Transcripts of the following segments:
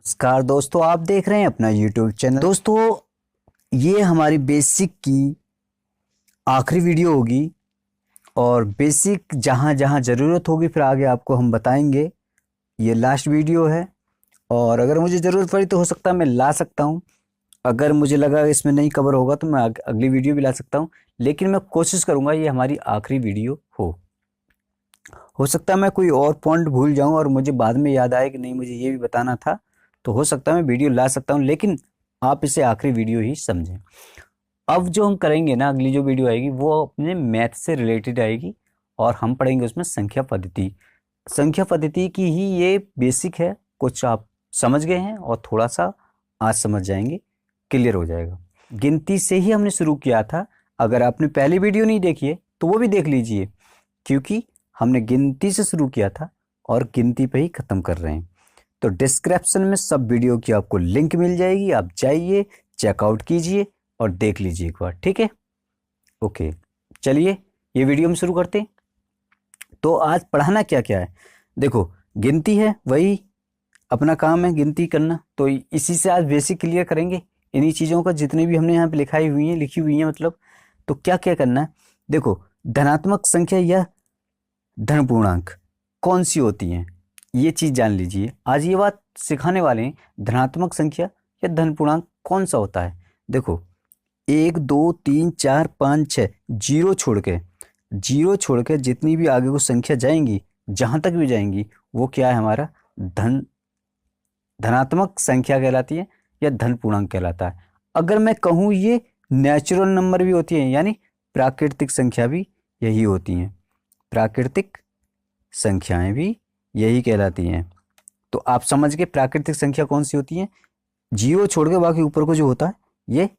नमस्कार दोस्तों, आप देख रहे हैं अपना YouTube चैनल। दोस्तों, ये हमारी बेसिक की आखिरी वीडियो होगी और बेसिक जहाँ जहाँ ज़रूरत होगी फिर आगे आपको हम बताएंगे। ये लास्ट वीडियो है और अगर मुझे ज़रूरत पड़ी तो हो सकता है मैं ला सकता हूँ। अगर मुझे लगा इसमें नहीं कवर होगा तो मैं अगली वीडियो भी ला सकता हूँ, लेकिन मैं कोशिश करूँगा ये हमारी आखिरी वीडियो हो सकता है मैं कोई और पॉइंट भूल जाऊँ और मुझे बाद में याद आए कि नहीं मुझे ये भी बताना था, तो हो सकता है मैं वीडियो ला सकता हूँ, लेकिन आप इसे आखिरी वीडियो ही समझें। अब जो हम करेंगे ना, अगली जो वीडियो आएगी वो अपने मैथ से रिलेटेड आएगी और हम पढ़ेंगे उसमें संख्या पद्धति। संख्या पद्धति की ही ये बेसिक है, कुछ आप समझ गए हैं और थोड़ा सा आज समझ जाएंगे, क्लियर हो जाएगा। गिनती से ही हमने शुरू किया था। अगर आपने पहली वीडियो नहीं देखी है तो वो भी देख लीजिए, क्योंकि हमने गिनती से शुरू किया था और गिनती पे ही ख़त्म कर रहे हैं। तो डिस्क्रिप्शन में सब वीडियो की आपको लिंक मिल जाएगी, आप जाइए चेकआउट कीजिए और देख लीजिए एक बार, ठीक है। ओके, चलिए ये वीडियो हम शुरू करते हैं। तो आज पढ़ाना क्या क्या है, देखो गिनती है, वही अपना काम है गिनती करना, तो इसी से आज बेसिक क्लियर करेंगे इन्हीं चीज़ों का, जितनी भी हमने यहाँ पे लिखी हुई है मतलब। तो क्या क्या करना है, देखो धनात्मक संख्या या धन पूर्णांक कौन सी होती हैं, ये चीज़ जान लीजिए। आज ये बात सिखाने वाले हैं, धनात्मक संख्या या धन पूर्णांक कौन सा होता है। देखो 1 2 3 4 5 6 जीरो छोड़ के जितनी भी आगे को संख्या जाएंगी, जहाँ तक भी जाएंगी, वो क्या है हमारा धनात्मक संख्या कहलाती है या धन पूर्णांक कहलाता है। अगर मैं कहूँ ये नेचुरल नंबर भी होती है, यानी प्राकृतिक संख्या भी यही होती हैं, प्राकृतिक संख्याएं भी यही कहलाती हैं। तो आप समझ गए प्राकृतिक संख्या कौन सी होती है। जीरो छोड़ के बाकी ऊपर को जो होता है ये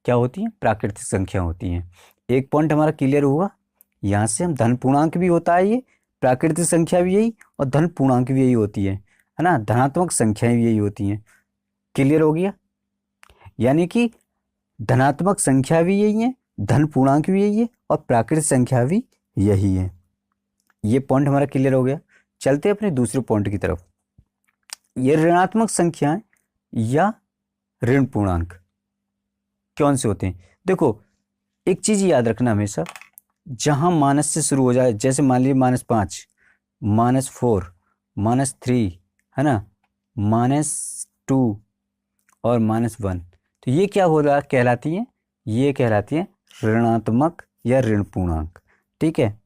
क्या होती है, प्राकृतिक संख्या होती हैं। एक पॉइंट हमारा क्लियर हुआ, यहाँ से हम धन पूर्णांक भी होता है, ये प्राकृतिक संख्या भी यही और धन पूर्णांक भी यही होती है ना, धनात्मक संख्याएं भी यही होती हैं। क्लियर हो गया, यानी कि धनात्मक संख्या भी यही है, धन पूर्णांक भी यही है और प्राकृतिक संख्या भी यही है। ये पॉइंट हमारा क्लियर हो गया। चलते अपने दूसरे पॉइंट की तरफ। ये ऋणात्मक संख्याएं या ऋण पूर्णांक कौन से होते हैं। देखो एक चीज याद रखना हमेशा, जहां माइनस से शुरू हो जाए, जैसे मान लीजिए -5, -4, -3, है ना, -2 और -1, तो ये क्या हो रहा कहलाती है, ये कहलाती है ऋणात्मक या ऋण पूर्णांक। ठीक है,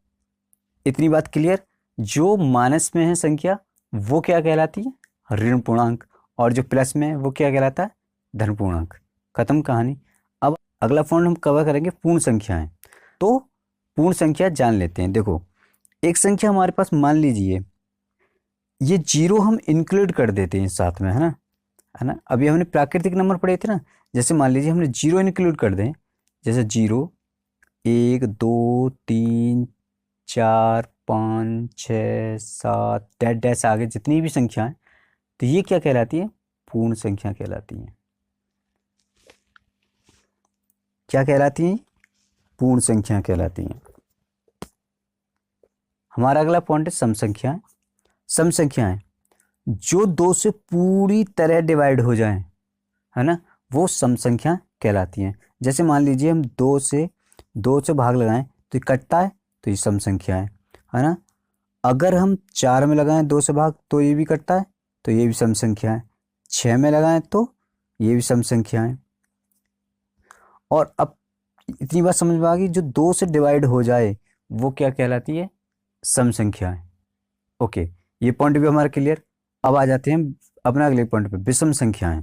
इतनी बात क्लियर। जो माइनस में है संख्या वो क्या कहलाती है, ऋण पूर्णांक, और जो प्लस में है वो क्या कहलाता है, धन पूर्णांक। खत्म कहानी। अब अगला पॉइंट हम कवर करेंगे पूर्ण संख्याएं। तो पूर्ण संख्या जान लेते हैं। देखो एक संख्या हमारे पास, मान लीजिए ये जीरो हम इंक्लूड कर देते हैं साथ में, है ना। अभी हमने प्राकृतिक नंबर पढ़े थे ना, जैसे मान लीजिए हमने जीरो इंक्लूड कर दें, जैसे 0 1 2 3 4 5 6 7 डैश डैश आगे जितनी भी संख्या है, तो ये क्या कहलाती है, पूर्ण संख्या कहलाती है। क्या कहलाती है, पूर्ण संख्या कहलाती है। हमारा अगला पॉइंट है सम संख्याएं। सम संख्याएं जो 2 से पूरी तरह डिवाइड हो जाएं, है ना, वो सम संख्या कहलाती हैं। जैसे मान लीजिए हम 2 से भाग लगाएं तो ये कटता है, तो ये सम संख्या है ना। अगर हम 4 में लगाएं 2 से भाग तो ये भी कटता है, तो ये भी सम संख्या है। 6 में लगाएं तो ये भी सम संख्या है। और अब इतनी बात समझ में आ गई, जो 2 से डिवाइड हो जाए वो क्या कहलाती है, सम संख्या है। ओके, ये पॉइंट भी हमारा क्लियर। अब आ जाते हैं अपना अगले पॉइंट पे, विषम संख्याएं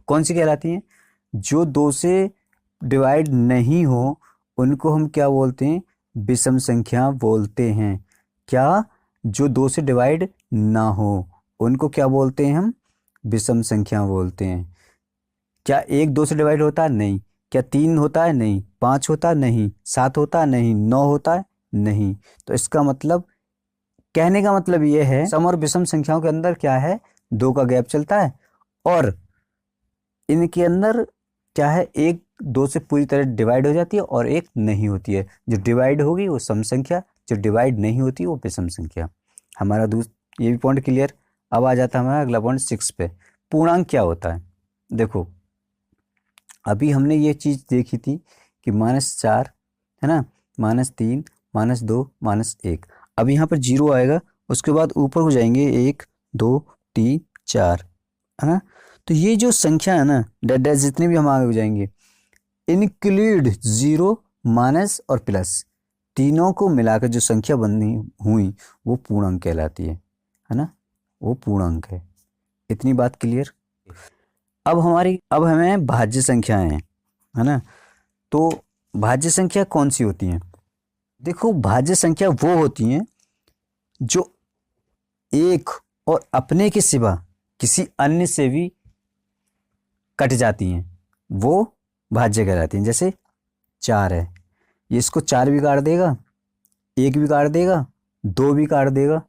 कौन सी कहलाती हैं, जो 2 से डिवाइड नहीं हो उनको हम क्या बोलते हैं, विषम संख्या बोलते हैं। क्या, जो 2 से डिवाइड ना हो उनको क्या बोलते हैं हम, विषम संख्या बोलते हैं। क्या 1 2 से डिवाइड होता है, नहीं। क्या 3 होता है, नहीं। 5 होता है, नहीं। 7 होता है, नहीं। 9 होता है, नहीं। तो इसका मतलब, कहने का मतलब ये है, सम और विषम संख्याओं के अंदर क्या है, 2 का गैप चलता है, और इनके अंदर क्या है, एक 2 से पूरी तरह डिवाइड हो जाती है और एक नहीं होती है। जो डिवाइड होगी वो सम संख्या, जो डिवाइड नहीं होती वो विषम संख्या। हमारा ये भी पॉइंट क्लियर। अब आ जाता है हमारा अगला पॉइंट 6 पे। पूर्णांक क्या होता है? देखो अभी हमने ये चीज़ देखी थी कि -4 है ना, -3, -2, -1। अब यहाँ पर 0 आएगा, उसके बाद ऊपर हो जाएंगे 1 2 3 4, है ना। तो ये जो संख्या है ना, डैश जितने भी हम आगे हो जाएंगे, इंक्लूड 0, माइनस और प्लस, तीनों को मिलाकर जो संख्या बनी हुई वो पूर्णांक कहलाती है ना, वो पूर्णांक है। इतनी बात क्लियर। अब हमें भाज्य संख्याएं हैं, है ना। तो भाज्य संख्या कौन सी होती हैं? देखो भाज्य संख्या वो होती हैं जो एक और अपने के सिवा किसी अन्य से भी कट जाती हैं, वो भाज्य कहलाती हैं। जैसे 4 है, ये इसको 4 भी काट देगा, 1 भी काट देगा, 2 भी काट देगा,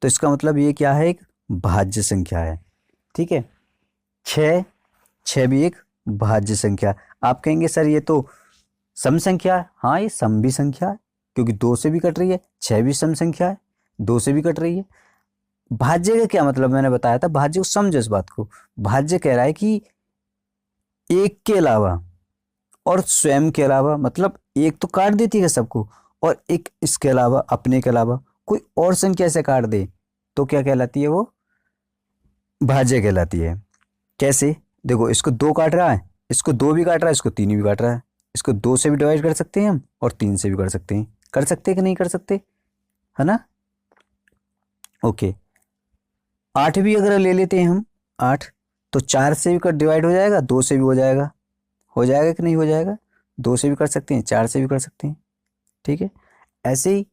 तो इसका मतलब ये क्या है, एक भाज्य संख्या है। ठीक है। 6 भी एक भाज्य संख्या। आप कहेंगे सर ये तो सम संख्या है। हाँ, ये सम भी संख्या है, क्योंकि 2 से भी कट रही है। 6 भी सम संख्या है, 2 से भी कट रही है। भाज्य का क्या मतलब, मैंने बताया था, भाज्य को समझो इस बात को। भाज्य कह रहा है कि एक के अलावा और स्वयं के अलावा, मतलब एक तो काट देती है सबको, और एक इसके अलावा, अपने के अलावा कोई और संख्या से काट दे तो क्या कहलाती है, वो भाज्य कहलाती है। कैसे? देखो इसको 2 काट रहा है, इसको 2 भी काट रहा है, इसको 3 भी काट रहा है। इसको 2 से भी डिवाइड कर सकते हैं हम, और 3 से भी कर सकते हैं। कर सकते हैं कि नहीं कर सकते, है ना। ओके। 8 भी अगर ले लेते हैं हम, 8 तो 4 से भी डिवाइड हो जाएगा, 2 से भी हो जाएगा कि नहीं हो जाएगा। 2 से भी कर सकते हैं, 4 से भी कर सकते हैं। ठीक है। ऐसे ही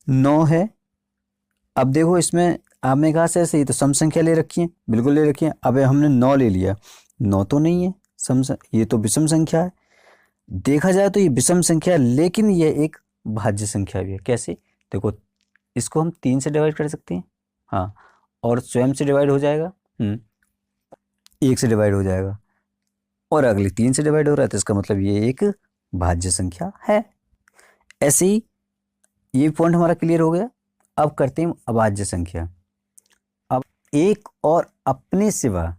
9 है। अब देखो इसमें आपने कहा से ऐसे ही तो सम संख्या ले रखी है, बिल्कुल ले रखी है। अब हमने 9 ले लिया, 9 तो नहीं है ये तो विषम संख्या है। देखा जाए तो ये विषम संख्या है, लेकिन ये एक भाज्य संख्या भी है। कैसे? देखो इसको हम 3 से डिवाइड कर सकते हैं, हाँ, और स्वयं से डिवाइड हो जाएगा, 1 से डिवाइड हो जाएगा, और अगली 3 से डिवाइड हो रहा है, तो इसका मतलब ये एक भाज्य संख्या है। ऐसे ही ये पॉइंट हमारा क्लियर हो गया। अब करते हैं अभाज्य संख्या। अब एक और अपने सिवा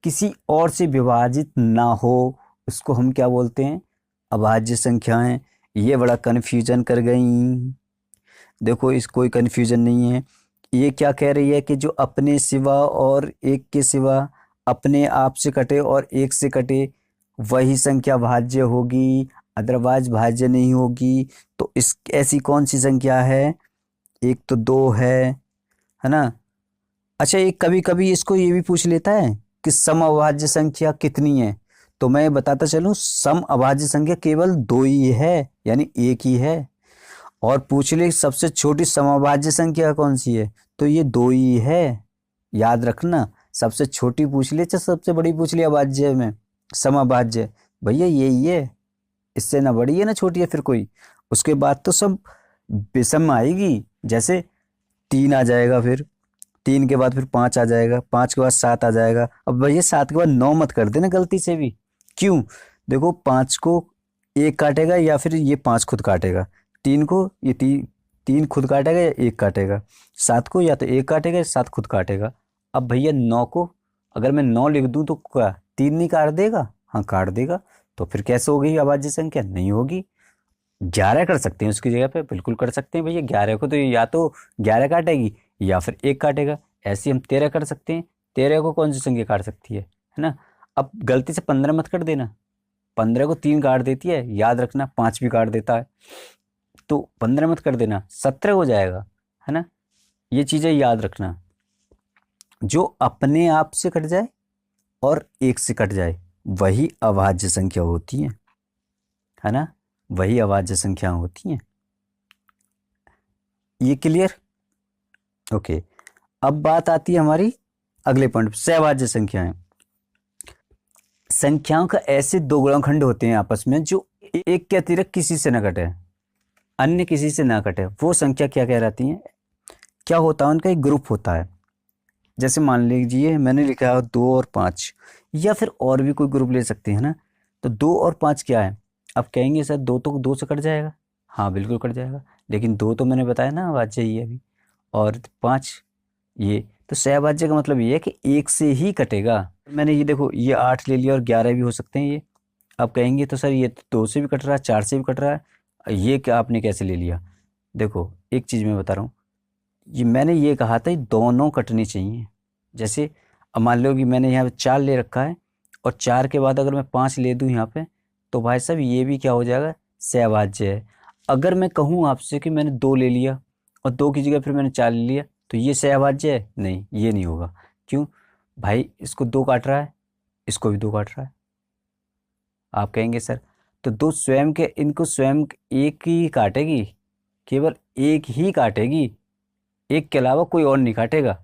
किसी और से विभाजित ना हो, उसको हम क्या बोलते हैं, अभाज्य संख्याएं। ये बड़ा कन्फ्यूजन कर गई। देखो इस कोई कन्फ्यूजन नहीं है। ये क्या कह रही है कि जो अपने सिवा और एक के सिवा, अपने आप से कटे और एक से कटे, वही संख्या भाज्य होगी, अदरवाइज भाज्य नहीं होगी। तो इस ऐसी कौन सी संख्या है? एक तो 2 है ना। अच्छा, एक कभी कभी इसको ये भी पूछ लेता है कि सम अभाज्य संख्या कितनी है। तो मैं बताता चलूं, सम अभाज्य संख्या केवल 2 ही है, यानी एक ही है। और पूछ ले सबसे छोटी समअभाज्य संख्या कौन सी है, तो ये 2 ही है। याद रखना, सबसे छोटी पूछ ले चाहे सबसे बड़ी पूछ ले अभाज्य में, समअभाज्य, भैया यही है। इससे ना बड़ी है ना छोटी है फिर कोई। उसके बाद तो सब विषम आएगी। जैसे 3 आ जाएगा, फिर 3 के बाद फिर 5 आ जाएगा, 5 के बाद 7 आ जाएगा। अब भैया 7 के बाद 9 मत कर देना गलती से भी। क्यों? देखो 5 को 1 काटेगा, या फिर ये 5 खुद काटेगा। 3 को ये 3 खुद काटेगा या 1 काटेगा। 7 को या तो 1 काटेगा या 7 खुद काटेगा। अब भैया 9 को अगर मैं 9 लिख दूं तो क्या 3 नहीं काट देगा? हाँ काट देगा। तो फिर कैसे हो गई अभाज्य संख्या? नहीं होगी। 11 कर सकते हैं उसकी जगह पे, बिल्कुल कर सकते हैं भैया। 11 को तो या तो 11 काटेगी या फिर 1 काटेगा। ऐसे हम 13 कर सकते हैं। 13 को कौन सी संख्या काट सकती है ना। अब गलती से 15 मत कर देना। 15 को 3 काट देती है, याद रखना 5 भी काट देता है। तो 15 मत कर देना, 17 हो जाएगा, है ना। ये चीजें याद रखना। जो अपने आप से कट जाए और 1 से कट जाए, वही अभाज्य संख्या होती है ना, वही अभाज्य संख्या होती हैं। ये क्लियर? ओके। अब बात आती है हमारी अगले पॉइंट, सहभाज्य संख्याएं। संख्याओं का ऐसे 2 गुणनखंड होते हैं आपस में जो एक के अतिरिक्त किसी से न कटे, अन्य किसी से ना कटे, वो संख्या क्या कहलाती है? क्या होता है? उनका एक ग्रुप होता है। जैसे मान लीजिए मैंने लिखा है 2 और 5, या फिर और भी कोई ग्रुप ले सकते हैं ना। तो 2 और 5 क्या है? अब कहेंगे सर 2 तो 2 से कट जाएगा। हाँ बिल्कुल कट जाएगा, लेकिन 2 तो मैंने बताया ना अभाज्य ही है अभी। और 5 ये तो सहभाज्य का मतलब ये है कि एक से ही कटेगा। मैंने ये देखो ये 8 ले लिया और 11 भी हो सकते हैं ये। आप कहेंगे तो सर ये तो 2 से भी कट रहा है, 4 से भी कट रहा है, ये क्या आपने कैसे ले लिया? देखो एक चीज़ मैं बता रहा हूँ, ये मैंने ये कहा था ये दोनों कटनी चाहिए। जैसे अब मान लो कि मैंने यहाँ पे 4 ले रखा है और 4 के बाद अगर मैं 5 ले दूँ यहाँ पे, तो भाई साहब ये भी क्या हो जाएगा, सहभाज्य है। अगर मैं कहूँ आपसे कि मैंने 2 ले लिया और 2 की जगह फिर मैंने 4 ले लिया, तो ये सहभाज्य है? नहीं, ये नहीं होगा। क्यों? भाई इसको 2 काट रहा है, इसको भी 2 काट रहा है। आप कहेंगे सर तो दो स्वयं के, इनको स्वयं एक ही काटेगी, केवल एक ही काटेगी, एक के अलावा कोई और नहीं काटेगा।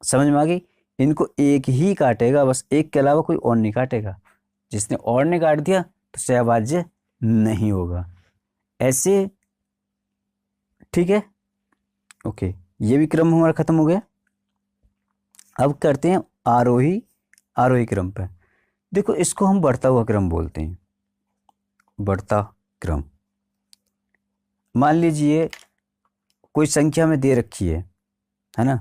समझ में आ गई? इनको एक ही काटेगा, बस एक के अलावा कोई और नहीं काटेगा। जिसने और ने काट दिया तो सहभाज्य नहीं होगा। ऐसे ठीक है, ओके, ये भी क्रम हमारा खत्म हो गया। अब करते हैं आरोही आरोही क्रम पे। देखो इसको हम बढ़ता हुआ क्रम बोलते हैं, बढ़ता क्रम। मान लीजिए कोई संख्या में दे रखी है ना,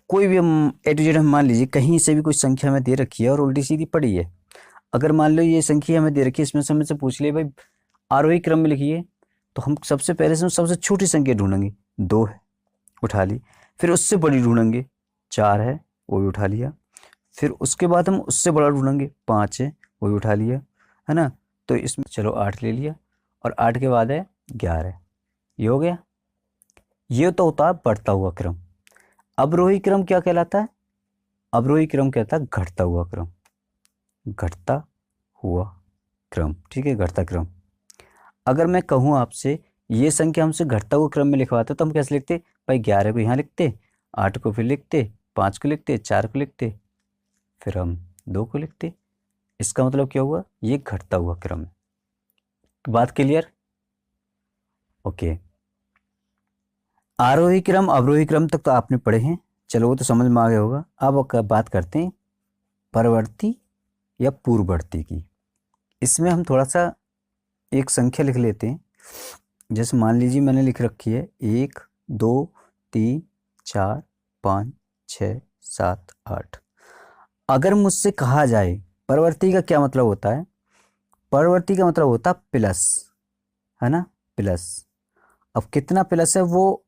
कोई भी हम ए टू जेड हम मान लीजिए कहीं से भी कोई संख्या में दे रखी है और उल्टी सीधी पड़ी है। अगर मान लो ये संख्या हमें दे रखी है, इसमें से हमसे पूछ लिए भाई आरोही क्रम में लिखिए, तो हम सबसे पहले से सबसे छोटी संख्या ढूंढेंगे। 2 है, उठा ली। फिर उससे बड़ी ढूंढेंगे, 4 है, वो भी उठा लिया। फिर उसके बाद हम उससे बड़ा ढूंढेंगे, 5 है, वो भी उठा लिया, है ना। तो इसमें चलो 8 ले लिया और 8 के बाद है 11, ये हो गया। ये तो होता है बढ़ता हुआ क्रम। अवरोही क्रम क्या कहलाता है? अवरोही क्रम कहता है घटता हुआ क्रम, घटता हुआ क्रम, ठीक है, घटता क्रम। अगर मैं कहूँ आपसे ये संख्या हमसे घटता हुआ क्रम में लिखवाते तो हम कैसे लिखते? भाई 11 को यहाँ लिखते, 8 को फिर लिखते, 5 को लिखते, 4 को लिखते, फिर हम 2 को लिखते। इसका मतलब क्या हुआ? ये घटता हुआ क्रम है। बात क्लियर? ओके। आरोही क्रम अवरोही क्रम तक तो आपने पढ़े हैं, चलो वो तो समझ में आ गया होगा। अब बात करते हैं परवर्ती या पूर्ववर्ती की। इसमें हम थोड़ा सा एक संख्या लिख लेते हैं। जैसे मान लीजिए मैंने लिख रखी है 1 2 3 4 5 6 7 8। अगर मुझसे कहा जाए परवर्ती का क्या मतलब होता है, परवर्ती का मतलब होता है प्लस, है ना, प्लस। अब कितना प्लस है वो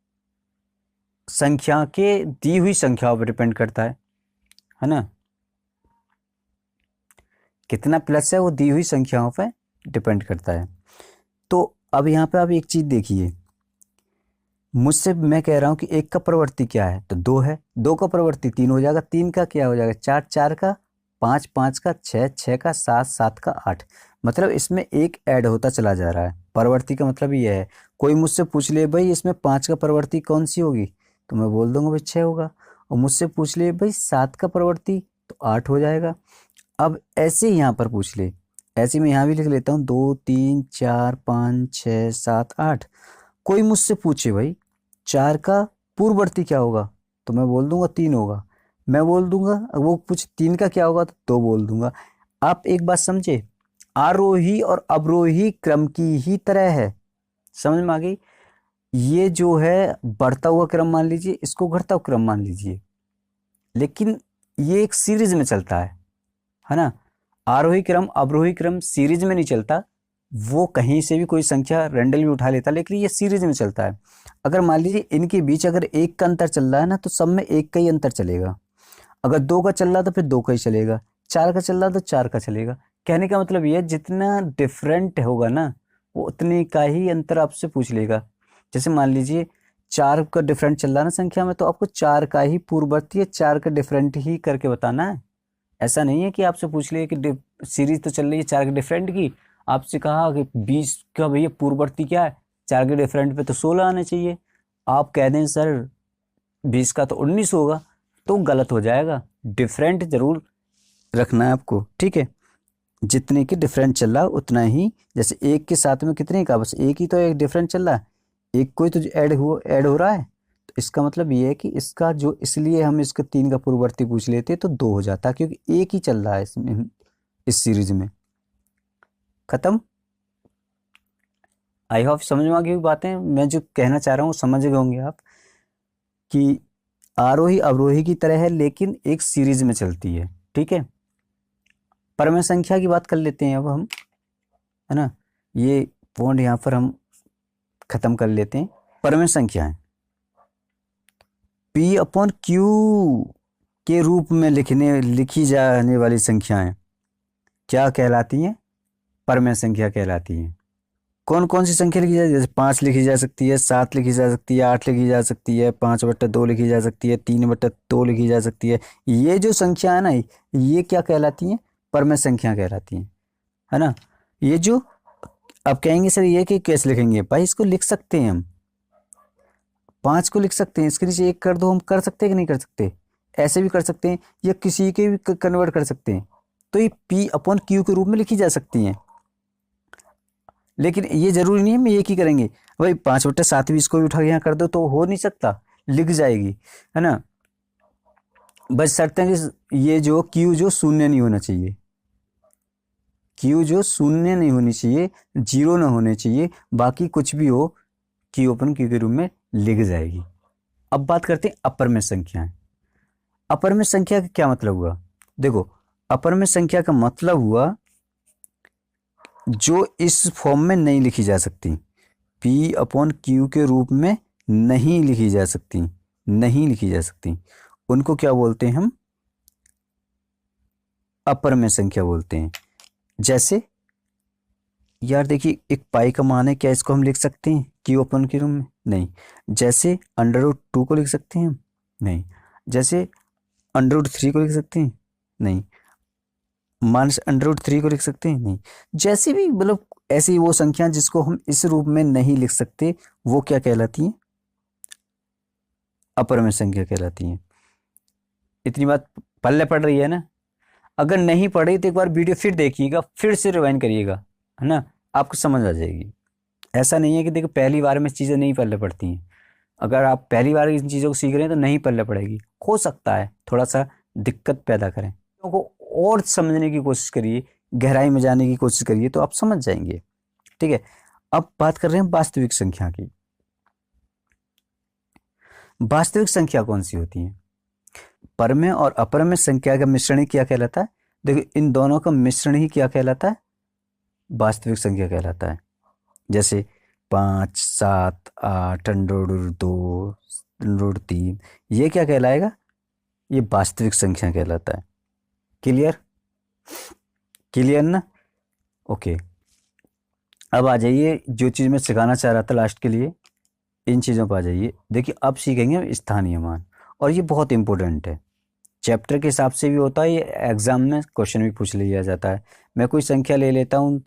संख्या के दी हुई संख्याओं पर डिपेंड करता है ना। कितना प्लस है वो दी हुई संख्याओं पर डिपेंड करता है। तो अब यहाँ पे आप एक चीज देखिए, मुझसे मैं कह रहा हूँ कि 1 का प्रवर्ती क्या है, तो 2 है, 2 का प्रवर्ती 3 हो जाएगा, 3 का क्या हो जाएगा 4, 4 का 5, 5 का 6, 6 का 7, 7 का 8। मतलब इसमें एक ऐड होता चला जा रहा है। परवर्ती का मतलब ये है, कोई मुझसे पूछ ले भाई इसमें 5 का प्रवर्ती कौन सी होगी, तो मैं बोल दूंगा भाई 6 होगा। और मुझसे पूछ ले भाई 7 का प्रवर्ती, तो 8 हो जाएगा। अब ऐसे ही यहाँ पर पूछ ले, ऐसे मैं यहाँ भी लिख लेता हूँ 2 3 4 5 6 7 8। कोई मुझसे पूछे भाई 4 का पूर्ववर्ती क्या होगा, तो मैं बोल दूंगा 3 होगा। मैं बोल दूंगा, वो पूछ 3 का क्या होगा तो 2 बोल दूंगा। आप एक बात समझे, आरोही और अवरोही क्रम की ही तरह है। समझ में आ गई? ये जो है बढ़ता हुआ क्रम मान लीजिए, इसको घटता हुआ क्रम मान लीजिए, लेकिन ये एक सीरीज में चलता है ना। आरोही क्रम अवरोही क्रम सीरीज में नहीं चलता, वो कहीं से भी कोई संख्या रैंडमली उठा लेता, लेकिन ये सीरीज में चलता है। अगर मान लीजिए इनके बीच अगर 1 का अंतर चल रहा है ना, तो सब में 1 का ही अंतर चलेगा। अगर 2 का चल रहा तो फिर 2 का ही चलेगा, 4 का चल रहा तो 4 का चलेगा। कहने का मतलब ये है जितना डिफरेंट होगा ना, वो उतने का ही अंतर आपसे पूछ लेगा। जैसे मान लीजिए 4 का डिफरेंट चल रहा है ना संख्या में, तो आपको 4 का ही पूर्ववर्ती है, 4 का डिफरेंट ही करके बताना है। ऐसा नहीं है कि आपसे पूछ लिए कि सीरीज तो चल रही है 4 के डिफरेंट की, आपसे कहा कि 20 का भैया पूर्ववर्ती क्या है, 4 के डिफरेंट पे तो 16 आने चाहिए। आप कह दें सर 20 का तो 19 होगा, तो गलत हो जाएगा। डिफरेंट जरूर रखना है आपको, ठीक है। जितने के डिफरेंट चल रहा है उतना ही, जैसे 1 के साथ में कितने का, बस एक ही तो एक डिफरेंट चल रहा है, एक कोई तो ऐड हो रहा है। तो इसका मतलब ये है कि इसका जो, इसलिए हम इसका 3 का पूर्ववर्ती पूछ लेते तो 2 हो जाता, क्योंकि एक ही चल रहा है इसमें, इस सीरीज में। खत्म। आई होप समझ में आ गई बातें, मैं जो कहना चाह रहा हूँ समझ गए होंगे आप, कि आरोही अवरोही की तरह है लेकिन एक सीरीज में चलती है। ठीक है, परमेय संख्या की बात कर लेते हैं अब हम, है ना। ये पॉइंट यहाँ पर हम खत्म कर लेते हैं। परमेय संख्या है P अपॉन Q के रूप में लिखी जाने वाली संख्याएं क्या कहलाती हैं? परमेय संख्या कहलाती हैं। कौन कौन सी संख्या लिखी जाए? जैसे 5 लिखी जा सकती है, 7 लिखी जा सकती है, 8 लिखी जा सकती है, 5/2 लिखी जा सकती है, 3/2 लिखी जा सकती है। ये जो संख्या है ना, ये क्या कहलाती हैं? परमेय संख्या कहलाती हैं, है ना। ये जो अब कहेंगे सर ये कि कैसे लिखेंगे? भाई इसको लिख सकते हैं हम, 5 को लिख सकते हैं, इसके नीचे 1 कर दो, हम कर सकते हैं कि नहीं कर सकते? ऐसे भी कर सकते हैं या किसी के भी कन्वर्ट कर सकते हैं। तो ये P अपॉन Q के रूप में लिखी जा सकती हैं, लेकिन ये जरूरी नहीं है हम एक ही करेंगे। भाई 5/7 भी इसको भी उठा के यहाँ कर दो तो हो नहीं सकता, लिख जाएगी, है ना। बस शर्त है कि ये जो Q जो शून्य नहीं होना चाहिए, Q जो शून्य नहीं होनी चाहिए, 0 ना होने चाहिए, बाकी कुछ भी हो Q अपन Q के रूप में लिख जाएगी। अब बात करते हैं अपर में संख्याएं। अपर में संख्या का क्या मतलब हुआ? देखो, अपर में संख्या का मतलब हुआ जो इस फॉर्म में नहीं लिखी जा सकती, P अपॉन Q के रूप में नहीं लिखी जा सकती, नहीं लिखी जा सकती, उनको क्या बोलते हैं हम? अपर में संख्या बोलते हैं। जैसे यार देखिए, एक पाई का मान है, क्या इसको हम लिख सकते हैं Q अपन के रूप में? नहीं। जैसे √2 को लिख सकते हैं हम? नहीं। जैसे √3 को लिख सकते हैं? नहीं। -√3 को लिख सकते हैं? नहीं। जैसे भी मतलब ऐसी वो संख्या जिसको हम इस रूप में नहीं लिख सकते, वो क्या कहलाती हैं? अपर में संख्या कहलाती हैं। इतनी बात पल्ले पड़ रही है ना? अगर नहीं पढ़ी तो एक बार वीडियो फिर देखिएगा, फिर से रिवाइंड करिएगा, है ना, आपको समझ आ जाएगी। ऐसा नहीं है कि देखो पहली बार में चीज़ें नहीं पल्ले पड़ती हैं। अगर आप पहली बार इन चीज़ों को सीख रहे हैं तो नहीं पल्ले पड़ेगी, हो सकता है थोड़ा सा दिक्कत पैदा करें। को और समझने की कोशिश करिए, गहराई में जाने की कोशिश करिए तो आप समझ जाएंगे। ठीक है, अब बात कर रहे हैं वास्तविक संख्या की। वास्तविक संख्या कौन सी होती है? परमेय और अपरमेय संख्या का मिश्रण ही क्या कहलाता है? देखो, इन दोनों का मिश्रण ही क्या कहलाता है? वास्तविक संख्या कहलाता है। जैसे 5, 7, 8, √2, √3, ये क्या कहलाएगा? ये वास्तविक संख्या कहलाता है। क्लियर? क्लियर ना? ओके, अब आ जाइए जो चीज़ मैं सिखाना चाह रहा था लास्ट के लिए, इन चीज़ों पर आ जाइए। देखिए, अब सीखेंगे हम स्थानीय मान, और ये बहुत इंपॉर्टेंट है। चैप्टर के हिसाब से भी होता है, ये एग्जाम में क्वेश्चन भी पूछ लिया जाता है। मैं कोई संख्या ले लेता हूँ,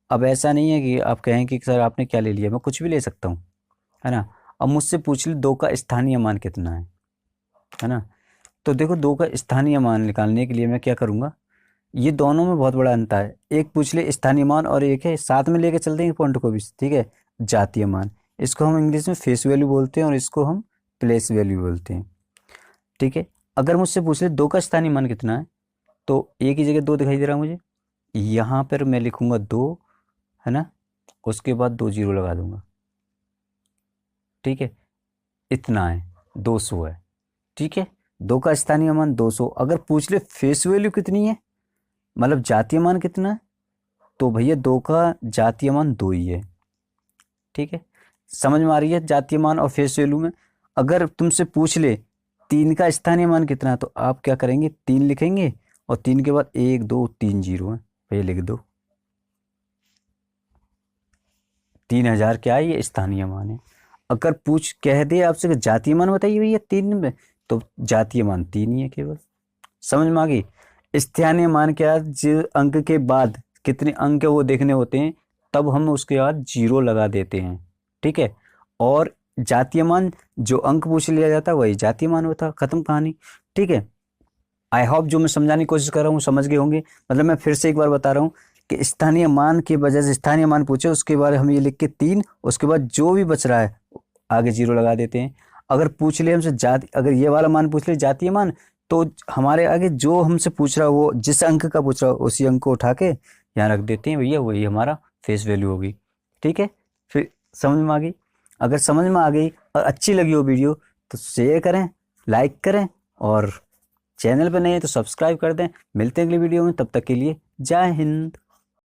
अब ऐसा नहीं है कि आप कहें कि सर आपने क्या ले लिया, मैं कुछ भी ले सकता हूँ, है ना। अब मुझसे पूछ ली 2 का स्थानीय मान कितना है ना। तो देखो, 2 का स्थानीय मान निकालने के लिए मैं क्या करूँगा, ये दोनों में बहुत बड़ा अंतर है। एक पूछ ले स्थानीय मान और एक है, साथ में लेके चलते हैं पॉइंट को भी, ठीक है, जातीय मान। इसको हम इंग्लिश में फेस वैल्यू बोलते हैं और इसको हम प्लेस वैल्यू बोलते हैं। ठीक है, अगर मुझसे पूछ ले 2 का स्थानीय मान कितना है, तो एक ही जगह 2 दिखाई दे रहा है मुझे, यहाँ पर मैं लिखूंगा 2, है ना, उसके बाद 2 जीरो लगा दूंगा। ठीक है, इतना है, 200 है। ठीक है, 2 का स्थानीय मान 200। अगर पूछ ले फेस वैल्यू कितनी है, मतलब जातीय मान कितना है, तो भैया 2 का जातीय मान 2 ही है। ठीक है, समझ में आ रही है जातीय मान और फेस वैल्यू में? अगर तुमसे पूछ ले 3 का स्थानीय मान कितना है, तो आप क्या करेंगे, 3 लिखेंगे और 3 के बाद 1, 2, 3 जीरो है, भैया लिख दो। 3000 क्या है, ये स्थानीय मान है। अगर पूछ कह दे आपसे कि जातीय मान बताइए भैया 3 में, तो जातीय मान 3 ही है केवल। समझ में आ गई? स्थानीय मान क्या, जो अंक के बाद कितने अंक है वो देखने होते हैं, तब हम उसके बाद जीरो लगा देते हैं। ठीक है, और जातीय मान जो अंक पूछ लिया जाता है वही जातीय मान होता है, खत्म कहानी। ठीक है, आई होप जो मैं समझाने की कोशिश कर रहा हूँ समझ गए होंगे। मतलब मैं फिर से एक बार बता रहा हूँ कि स्थानीय मान के बजाय से स्थानीय मान पूछे, उसके बाद हम ये लिख के 3, उसके बाद जो भी बच रहा है आगे जीरो लगा देते हैं। अगर पूछ ले हमसे जाति, अगर ये वाला मान पूछ ले जातीय मान, तो हमारे आगे जो हमसे पूछ रहा है वो जिस अंक का पूछ रहा है उसी अंक को उठा के यहाँ रख देते हैं, भैया वही हमारा फेस वैल्यू होगी। ठीक है, फिर समझ में आ गई? अगर समझ में आ गई और अच्छी लगी हो वीडियो तो शेयर करें, लाइक करें और चैनल पर नए हैं तो सब्सक्राइब कर दें। मिलते हैं अगली वीडियो में, तब तक के लिए जय हिंद।